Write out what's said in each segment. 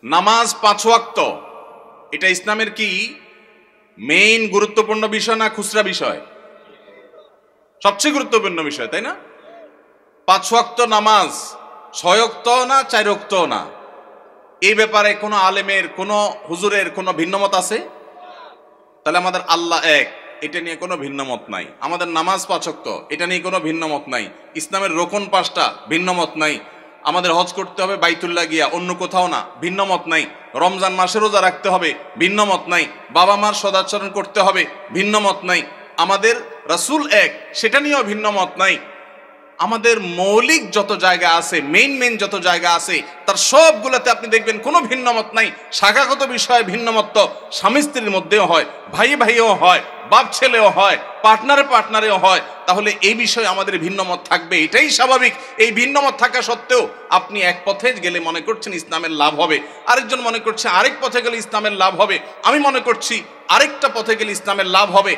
নামাজ 5 ওয়াক্ত, এটা ইসলামের কি মেইন গুরুত্বপূর্ণ বিষয় না খুচরা বিষয়? সবচেয়ে গুরুত্বপূর্ণ বিষয়, তাই না? 5 ওয়াক্ত নামাজ 6 ওয়াক্ত না 4 ওয়াক্ত না, এই ব্যাপারে কোনো আলেমের, কোনো হুজুরের কোনো ভিন্নমত আছে? তাহলে আমাদের আল্লাহ এক, এটা নিয়ে কোনো ভিন্নমত নাই। আমাদের নামাজ 5 ওয়াক্ত, এটা নিয়ে কোনো ভিন্নমত নাই। ইসলামের রোকন 5টা, ভিন্নমত নাই। আমাদের হজ করতে হবে বাইতুল্লাহ গিয়া, অন্য কোথাও না, ভিন্নমত নাই। রমজান মাসে রোজা রাখতে হবে, ভিন্নমত নাই। বাবা মার সদাচরণ করতে হবে, ভিন্নমত নাই। আমাদের রাসূল এক, সেটা নিয়েও ভিন্নমত নাই। আমাদের মৌলিক যত জায়গা আছে, মেইন যত জায়গা আছে, তার সবগুলোতে আপনি দেখবেন কোনো ভিন্নমত নাই। শাখাগত বিষয়ে ভিন্নমত তো স্বামী স্ত্রীর মধ্যেও হয়, ভাই ভাইও হয়, বাপ ছেলেও হয়, পার্টনারেও হয়। তাহলে এই বিষয়ে আমাদের ভিন্নমত থাকবে, এটাই স্বাভাবিক। এই ভিন্নমত থাকা সত্ত্বেও আপনি এক পথে গেলে মনে করছেন ইসলামের লাভ হবে, আরেকজন মনে করছে আরেক পথে গেলে ইসলামের লাভ হবে, আমি মনে করছি আরেকটা পথে গেলে ইসলামের লাভ হবে।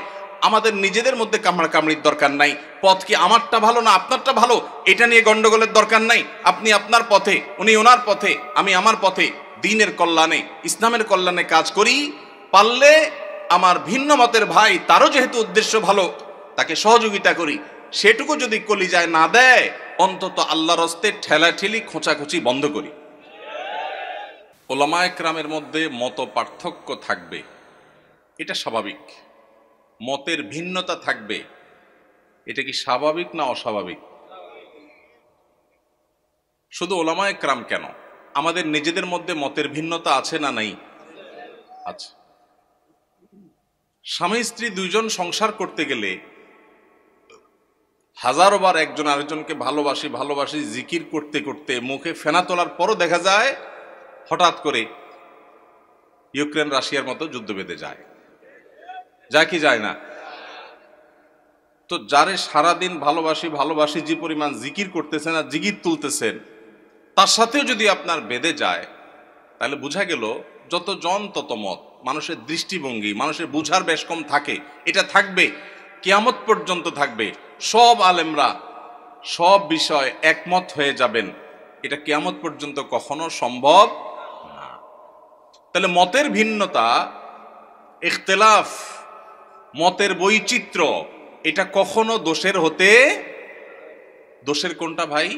আমাদের নিজেদের মধ্যে কামড়াকামড়ির দরকার নাই। পথ কি আমারটা ভালো না আপনারটা ভালো, এটা নিয়ে গন্ডগোলের দরকার নাই। আপনি আপনার পথে, উনি ওনার পথে, আমি আমার পথে, দ্বীনের কল্যাণে, ইসলামের কল্যাণে কাজ করি। পারলে আমার ভিন্ন মতের ভাই, তারও যেহেতু উদ্দেশ্য ভালো, তাকে সহযোগিতা করি। সেটুকু যদি কলিজায় না দেয়, অন্তত আল্লাহর হস্তে ঠেলাঠেলি খোঁচাখুচি বন্ধ করি। ওলামায়ে কেরামের মধ্যে মত পার্থক্য থাকবে, এটা স্বাভাবিক। মতের ভিন্নতা থাকবে, এটা কি স্বাভাবিক না অস্বাভাবিক? শুধু ওলামায়ে কেরাম কেন, আমাদের নিজেদের মধ্যে মতের ভিন্নতা আছে না নাই? আচ্ছা, স্বামী স্ত্রী দুইজন সংসার করতে গেলে হাজারো বার একজন আরেকজনকে ভালোবাসি জিকির করতে করতে মুখে ফেনা তোলার পরও দেখা যায় হঠাৎ করে ইউক্রেন রাশিয়ার মতো যুদ্ধ বেঁধে যায় কি যায় না? তো যারে সারাদিন ভালোবাসি যে পরিমাণ জিকির করতেছেন আর জিকির তুলতেছেন, তার সাথেও যদি আপনার বেঁধে যায়, তাহলে বোঝা গেল যত জন তত মত। মানুষের দৃষ্টিভঙ্গি, মানুষের বুঝার বেশ কম থাকে, এটা থাকবে, কিয়ামত পর্যন্ত থাকবে। সব আলেমরা সব বিষয় একমত হয়ে যাবেন, এটা কিয়ামত পর্যন্ত কখনো সম্ভব না। তাহলে মতের ভিন্নতা, ইখতিলাফ, মতের বৈচিত্র্য, এটা কখনো দোষের হতে, দোষের কোনটা ভাই?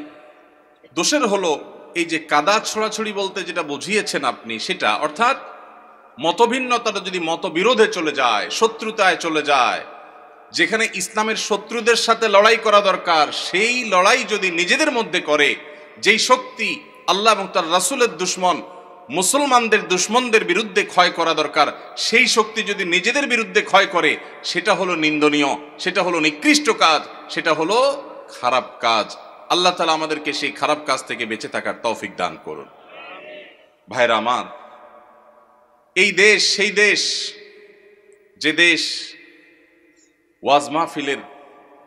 দোষের হলো এই যে কাদা ছড়াছড়ি বলতে যেটা বুঝিয়েছেন আপনি, সেটা অর্থাৎ মতভিন্নতাটা যদি মতবিরোধে চলে যায়, শত্রুতায় চলে যায়, যেখানে ইসলামের শত্রুদের সাথে লড়াই করা দরকার, সেই লড়াই যদি নিজেদের মধ্যে করে, যেই শক্তি আল্লাহ এবং তার রাসূলের দুশমন, মুসলমানদের দুশমনদের বিরুদ্ধে ক্ষয় করা দরকার, সেই শক্তি যদি নিজেদের বিরুদ্ধে ক্ষয় করে, সেটা হলো নিন্দনীয়, সেটা হলো নিকৃষ্ট কাজ, সেটা হলো খারাপ কাজ। আল্লাহ তাআলা আমাদেরকে সেই খারাপ কাজ থেকে বেঁচে থাকার তৌফিক দান করুন। ভাইরা আমার, এই দেশ সেই দেশ, যে দেশ ওয়াজ মাহফিলের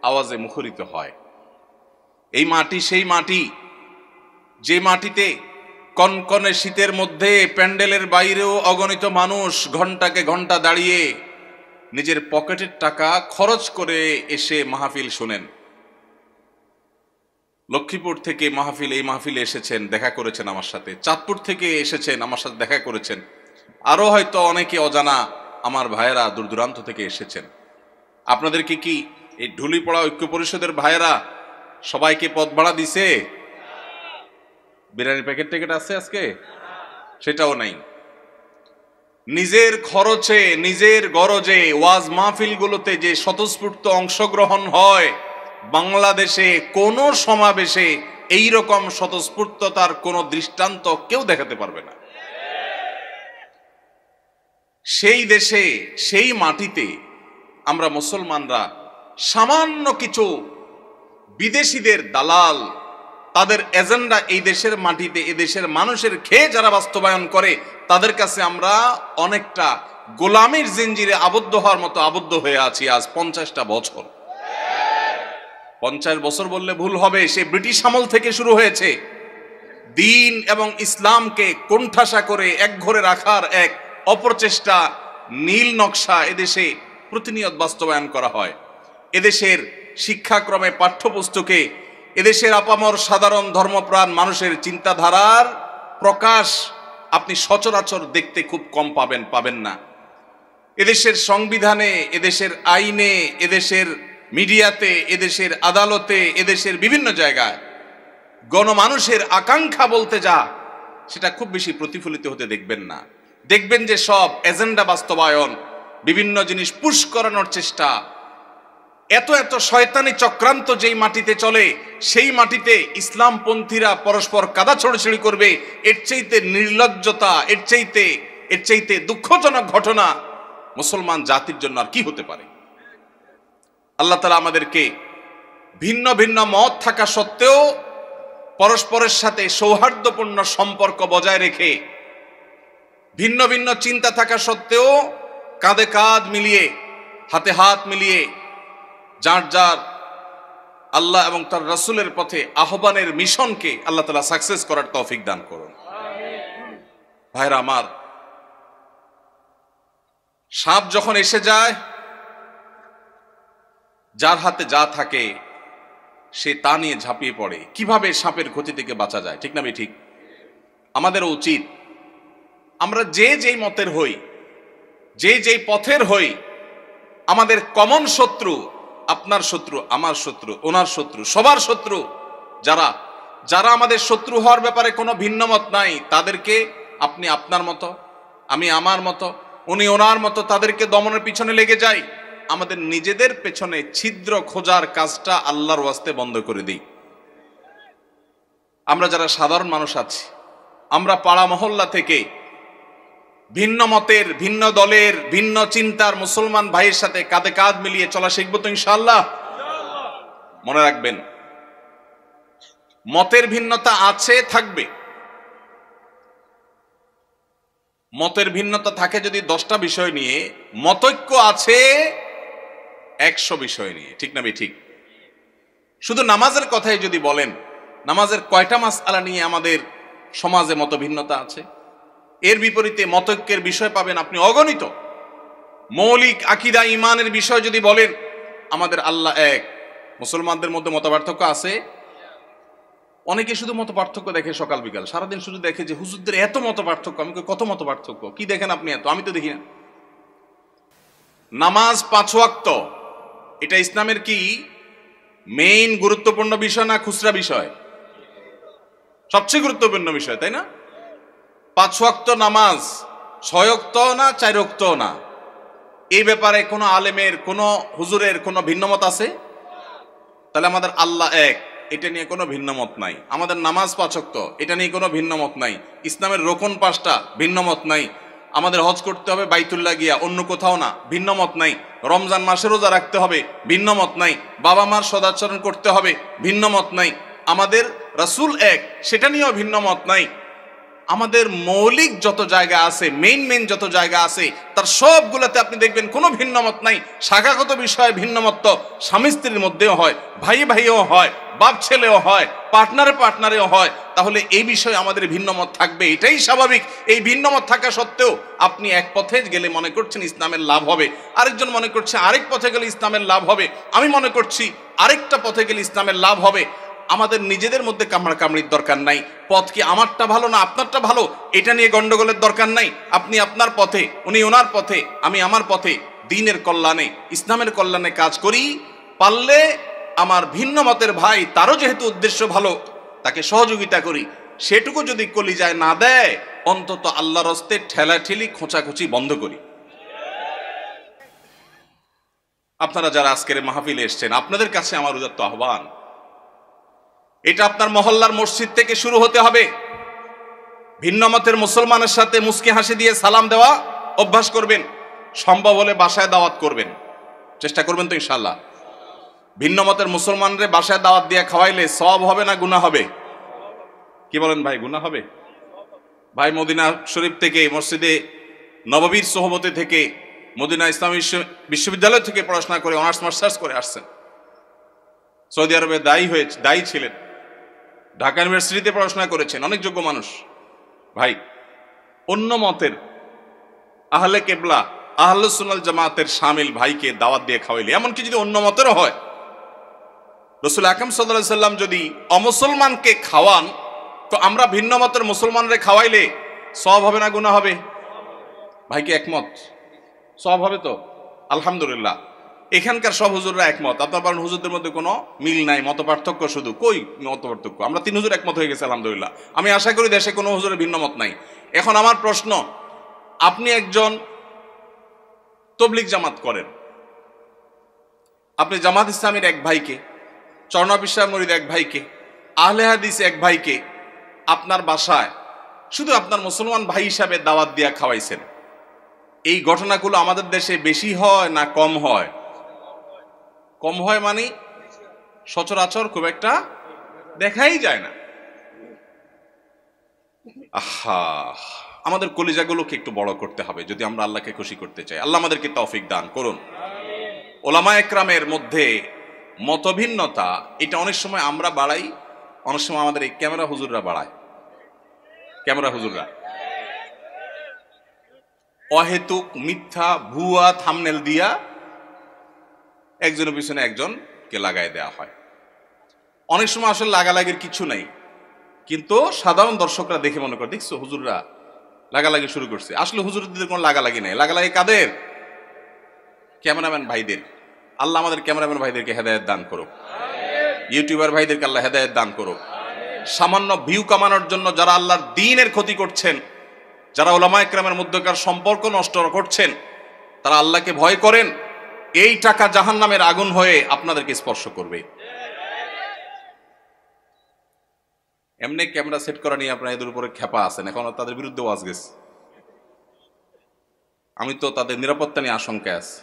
আওয়াজে মুখরিত হয়। এই মাটি সেই মাটি, যে মাটিতে কনকনে শীতের মধ্যে প্যান্ডেলের বাইরেও অগণিত মানুষ ঘন্টাকে ঘন্টা দাঁড়িয়ে নিজের পকেটের টাকা খরচ করে এসে মাহফিল শোনেন। লক্ষ্মীপুর থেকে এই মাহফিলে এসেছেন, দেখা করেছেন আমার সাথে। চাঁদপুর থেকে এসেছেন, আমার সাথে দেখা করেছেন। আরো হয়তো অনেকে অজানা আমার ভাইয়েরা দূর দূরান্ত থেকে এসেছেন। আপনাদেরকে কি এই ঢুলিপড়া ঐক্য পরিষদের ভাইয়েরা সবাইকে পদ ভাড়া দিছে? বিরিয়ানির প্যাকেট আছে আজকে? সেটাও নাই। নিজের খরচে, নিজের গরজে ওয়াজ মাহফিলগুলোতে যে স্বতঃস্ফূর্ত অংশগ্রহণ হয়, বাংলাদেশে কোন সমাবেশে এই রকম স্বতঃস্ফূর্ততার কোন দৃষ্টান্ত কেউ দেখাতে পারবে না। সেই দেশে, সেই মাটিতে আমরা মুসলমানরা সামান্য কিছু বিদেশিদের দালাল, তাদের এজেন্ডা এই দেশের মাটিতে, এই দেশের মানুষের খেয়ে যারা বাস্তবায়ন করে, তাদের কাছে আমরা অনেকটা গোলামির জিঞ্জিরে আবদ্ধ হওয়ার মতো আবদ্ধ হয়ে আছি আজ 50টা বছর। 50 বছর বললে ভুল হবে, সে ব্রিটিশ আমল থেকে শুরু হয়েছে। দ্বীন এবং ইসলামকে কোণঠাসা করে একঘরে রাখার এক অপরচেষ্টা, নীল নকশা এদেশে প্রতিনিয়ত বাস্তবায়ন করা হয়। এদেশের শিক্ষাক্রমে, পাঠ্যপুস্তকে এদেশের আপামর সাধারণ ধর্মপ্রাণ মানুষের চিন্তাধারার প্রকাশ আপনি সচরাচর দেখতে খুব কম পাবেন না। এদেশের সংবিধানে, এদেশের আইনে, এদেশের মিডিয়াতে, এদেশের আদালতে, এদেশের বিভিন্ন জায়গায় গণমানুষের আকাঙ্ক্ষা বলতে যা, সেটা খুব বেশি প্রতিফলিত হতে দেখবেন না। দেখবেন যে সব এজেন্ডা বাস্তবায়ন, বিভিন্ন জিনিস পুশ করানোর চেষ্টা, এত এত শয়তানি চক্রান্ত যেই মাটিতে চলে, সেই মাটিতে ইসলামপন্থীরা পরস্পর কাদা ছড়াছড়ি করবে, এর চাইতে নির্লজ্জতা, এর চাইতে দুঃখজনক ঘটনা মুসলমান জাতির জন্য আর কি হতে পারে? আল্লাহ তাআলা আমাদেরকে ভিন্ন ভিন্ন মত থাকা সত্ত্বেও পরস্পরের সাথে সৌহার্দ্যপূর্ণ সম্পর্ক বজায় রেখে, ভিন্ন ভিন্ন চিন্তা থাকা সত্ত্বেও কাঁধে কাঁধ মিলিয়ে, হাতে হাত মিলিয়ে যার যার আল্লাহ এবং তার রাসূলের পথে আহ্বানের মিশনকে আল্লাহ তাআলা সাকসেস করার তৌফিক দান করুন। ভাইরা আমার, সাপ যখন এসে যায়, যার হাতে যা থাকে সে তা নিয়ে ঝাঁপিয়ে পড়ে। কিভাবে সাপের ক্ষতি থেকে বাঁচা যায়, ঠিক না ঠিক? আমাদের উচিত আমরা যে যেই মতের হই, যে যেই পথের হই, আমাদের কমন শত্রু, আপনার শত্রু, আমার শত্রু, ওনার শত্রু, সবার শত্রু যারা যারা আমাদের শত্রু হওয়ার ব্যাপারে কোনো ভিন্ন মত নাই, তাদেরকে আপনি আপনার মতো, আমি আমার মতো, উনি ওনার মতো, তাদেরকে দমনের পিছনে লেগে যাই। আমাদের নিজেদের পেছনে ছিদ্র খোঁজার কাজটা আল্লাহর ওয়াস্তে বন্ধ করে দিই। আমরা যারা সাধারণ মানুষ আছি, আমরা পাড়া মহল্লা থেকে ভিন্ন মতের, ভিন্ন দলের, ভিন্ন চিন্তার মুসলমান ভাইয়ের সাথে কাঁধে কাঁধ মিলিয়ে চলা শিখবো তো ইনশাআল্লাহ। মনে রাখবেন, মতের ভিন্নতা আছে, থাকবে। মতের ভিন্নতা থাকে যদি 10টা বিষয় নিয়ে, মতৈক্য আছে 100 বিষয় নিয়ে, ঠিক না ঠিক? শুধু নামাজের কথাই যদি বলেন, নামাজের কয়টা মাসআলা নিয়ে আমাদের সমাজে মত ভিন্নতা আছে? এর বিপরীতে মতৈক্যের বিষয় পাবেন আপনি অগণিত। মৌলিক আকীদা ঈমানের বিষয় যদি বলেন, আমাদের আল্লাহ এক, মুসলমানদের মধ্যে মত পার্থক্য আছে। অনেকে শুধু মত পার্থক্য দেখে সকাল বিকাল, সারাদিন শুধু দেখে যে হুজুরদের এত মত পার্থক্য। আমি কত মত পার্থক্য? কি দেখেন আপনি এত? আমি তো দেখি না। নামাজ 5 ওয়াক্ত, এটা ইসলামের কি মেইন গুরুত্বপূর্ণ বিষয় না খুচরা বিষয়? সবচেয়ে গুরুত্বপূর্ণ বিষয়, তাই না? 5 ওয়াক্ত নামাজ 6 ওয়াক্ত না 4 ওয়াক্ত না, এই ব্যাপারে কোনো আলেমের, কোনো হুজুরের কোনো ভিন্নমত আছে? তাহলে আমাদের আল্লাহ এক, এটা নিয়ে কোনো ভিন্নমত নাই। আমাদের নামাজ 5 ওয়াক্ত, এটা নিয়ে কোনো ভিন্নমত নাই। ইসলামের রোকন 5টা, ভিন্নমত নাই। আমাদের হজ করতে হবে বাইতুল্লাহ গিয়া, অন্য কোথাও না, ভিন্নমত নাই। রমজান মাসে রোজা রাখতে হবে, ভিন্নমত নাই। বাবা মার সদাচরণ করতে হবে, ভিন্নমত নাই। আমাদের রাসূল এক, সেটা নিয়েও ভিন্নমত নাই। আমাদের মৌলিক যত জায়গা আছে, মেইন যত জায়গা আছে, তার সবগুলোতে আপনি দেখবেন কোনো ভিন্নমত নাই। শাখাগত বিষয়ে ভিন্নমত তো স্বামী স্ত্রীর মধ্যেও হয়, ভাই ভাইও হয়, বাপ ছেলেও হয়, পার্টনারেও হয়। তাহলে এই বিষয়ে আমাদের ভিন্নমত থাকবে, এটাই স্বাভাবিক। এই ভিন্নমত থাকা সত্ত্বেও আপনি এক পথে গেলে মনে করছেন ইসলামের লাভ হবে, আরেকজন মনে করছে আরেক পথে গেলে ইসলামের লাভ হবে, আমি মনে করছি আরেকটা পথে গেলে ইসলামের লাভ হবে। আমাদের নিজেদের মধ্যে কামড়াকামড়ির দরকার নাই। পথ কি আমারটা ভালো না আপনারটা ভালো, এটা নিয়ে গন্ডগোলের দরকার নাই। আপনি আপনার পথে, উনি ওনার পথে, আমি আমার পথে, দ্বীনের কল্যাণে, ইসলামের কল্যাণে কাজ করি। পারলে আমার ভিন্ন মতের ভাই, তারও যেহেতু উদ্দেশ্য ভালো, তাকে সহযোগিতা করি। সেটুকু যদি কলিজায় না দেয়, অন্তত আল্লাহর হস্তে ঠেলাঠেলি, খোঁচাখুচি বন্ধ করি। আপনারা যারা আজকের মাহফিলে এসেছেন, আপনাদের কাছে আমার উদাত্ত আহ্বান, এটা আপনার মহল্লার মসজিদ থেকে শুরু হতে হবে। ভিন্ন মতের মুসলমানের সাথে মুস্কি হাসি দিয়ে সালাম দেওয়া অভ্যাস করবেন। সম্ভব হলে বাসায় দাওয়াত করবেন, চেষ্টা করবেন তো ইনশাআল্লাহ। ভিন্ন মতের মুসলমানরে বাসায় দাওয়াত দিয়ে খাওয়াইলে সওয়াব হবে না গুনাহ হবে? কি বলেন ভাই, গুনাহ হবে? ভাই মদিনা শরীফ থেকে, মসজিদে নববীর সোহবতে থেকে, মদিনা ইসলামী বিশ্ববিদ্যালয় থেকে পড়াশোনা করে অনার্স মাস্টার্স করে আসছেন। সৌদি আরবে দায়ী ছিলেন, ঢাকা ইউনিভার্সিটিতে পড়াশোনা করেছেন, অনেক যোগ্য মানুষ। ভাই, অন্য মতের আহলে কেবলা, আহলুস সুন্নাল জামাতের শামিল ভাইকে দাওয়াত দিয়ে খাওয়াইলে, এমনকি যদি অন্য মতেরও হয়, রাসূল আকরাম সাল্লাল্লাহু আলাইহি সাল্লাম যদি অমুসলমানকে খাওয়ান, তো আমরা ভিন্ন মতের মুসলমানরে খাওয়াইলে সওয়াব হবে না গুনাহ হবে? ভাইকে একমত? সওয়াব হবে তো? আলহামদুলিল্লাহ। এখানকার সব হুজুররা একমত। আপনার বলেন হুজুরদের মধ্যে কোনো মিল নাই, মত পার্থক্য শুধু। কই মত পার্থক্য? আমরা 3 হুজুর একমত হয়ে গেছে আলহামদুলিল্লাহ। আমি আশা করি দেশে কোনো হুজুরের ভিন্ন মত নাই। এখন আমার প্রশ্ন, আপনি একজন তবলিগ জামাত করেন, আপনি জামাত ইসলামের এক ভাইকে, চরণাবিশ্বাস মরিদ এক ভাইকে, আহলে হাদিস এক ভাইকে আপনার বাসায় শুধু আপনার মুসলমান ভাই হিসাবে দাওয়াত দিয়া খাওয়াইছেন। এই ঘটনাগুলো আমাদের দেশে বেশি হয় না কম হয়? কম হয় মানে সচরাচর খুব একটা দেখাই যায় না। আহা, আমাদের কলিজাগুলোকে একটু বড় করতে হবে যদি আমরা আল্লাহকে খুশি করতে চাই। আল্লাহ আমাদেরকে তৌফিক দান করুন। ওলামা একরামের মধ্যে মতভিন্নতা এটা অনেক সময় আমরা বাড়াই, অনেক সময় আমাদের এই ক্যামেরা হুজুররা বাড়ায়। ক্যামেরা হুজুররা অহেতুক মিথ্যা ভুয়া থাম্বনেল দিয়া একজনের পিছনে একজনকে লাগাই দেওয়া হয়। অনেক সময় আসলে লাগালাগির কিছু নাই, কিন্তু সাধারণ দর্শকরা দেখে মনে করে দেখছো হুজুররা লাগালাগি শুরু করছে। আসলে হুজুরদের কোনো লাগালাগি নাই। লাগালাগি কাদের? ক্যামেরাম্যান ভাইদের। আল্লাহ আমাদের ক্যামেরাম্যান ভাইদেরকে হেদায়েত দান করুক, ইউটিউবার ভাইদেরকে আল্লাহ হেদায়েত দান করুক। সামান্য ভিউ কামানোর জন্য যারা আল্লাহর দ্বীনের ক্ষতি করছেন, যারা ওলামা একরামের মধ্যকার সম্পর্ক নষ্ট করছেন, তারা আল্লাহকে ভয় করেন। এই টাকা জাহান্নামের আগুন হয়ে আপনাদেরকে স্পর্শ করবে। এমনি ক্যামেরা সেট করা নিয়ে আপনারা এদের উপরে খেপা আছেন, এখন তাদের বিরুদ্ধে ওয়াজ গেছে। আমি তো তাদের নিরাপত্তা নিয়ে আশঙ্কায় আছি।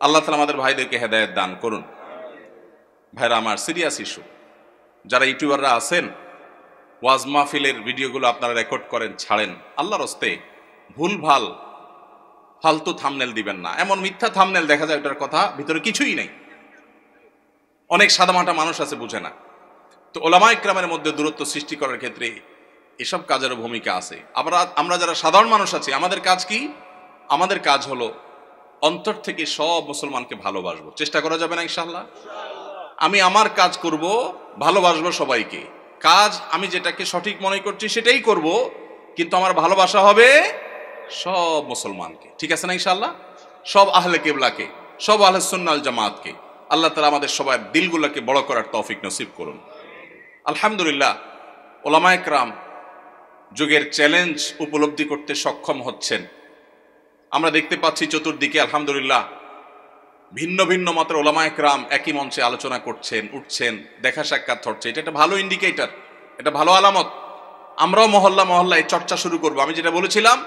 আল্লাহ তাআলা আমাদের ভাইদেরকে হেদায়েত দান করুন। ভাইরা আমার, সিরিয়াস ইস্যু। যারা ইউটিউবাররা আছেন, ওয়াজ মাহফিলের ভিডিওগুলো আপনারা রেকর্ড করেন, ছাড়েন, আল্লাহর হস্তে ভুল ভাল ফালতু থাম্বনেল দিবেন না। এমন মিথ্যা থাম্বনেল দেখা যায় ওটার কথা ভিতরে কিছুই নেই। অনেক সাদামাটা মানুষ আছে, বুঝে না। তো ওলামা ইকরামের মধ্যে দূরত্ব সৃষ্টি করার ক্ষেত্রে এসব কাজেরও ভূমিকা আছে। আমরা যারা সাধারণ মানুষ আছি, আমাদের কাজ কি? আমাদের কাজ হলো অন্তর থেকে সব মুসলমানকে ভালোবাসবো। চেষ্টা করা যাবে না ইনশাআল্লাহ? আমি আমার কাজ করব, ভালোবাসবো সবাইকে। কাজ আমি যেটাকে সঠিক মনে করছি সেটাই করব, কিন্তু আমার ভালোবাসা হবে সব মুসলমানকে। ঠিক আছে না ইনশাআল্লাহ? সব আহলে কিবলাকে, সব আহলে সুন্নাত ওয়াল জামাতকে। আল্লাহ তাআলা আমাদের সবার দিলগুলোকে বড় করার তৌফিক নসিব করুন। আলহামদুলিল্লাহ, ওলামা একরাম যুগের চ্যালেঞ্জ উপলব্ধি করতে সক্ষম হচ্ছেন। আমরা দেখতে পাচ্ছি চতুর্দিকে আলহামদুলিল্লাহ ভিন্ন ভিন্ন মতের ওলামা একরাম একই মঞ্চে আলোচনা করছেন, উঠছেন, দেখা সাক্ষাৎ হচ্ছে। এটা একটা ভালো ইন্ডিকেটর, এটা ভালো আলামত। আমরাও মহল্লা মহল্লায় চর্চা শুরু করব। আমি যেটা বলেছিলাম,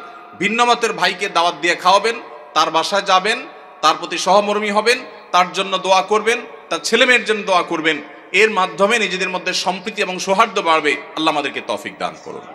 ভিন্ন মতের ভাইকে দাওয়াত দিয়ে খাওয়াবেন, তার বাসায় যাবেন, তার প্রতি সহমর্মী হবেন, তার জন্য দোয়া করবেন, তার ছেলেমেয়ের জন্য দোয়া করবেন। এর মাধ্যমে নিজেদের মধ্যে সম্প্রীতি এবং সৌহার্দ্য বাড়বে। আল্লাহ আমাদেরকে তৌফিক দান করুন।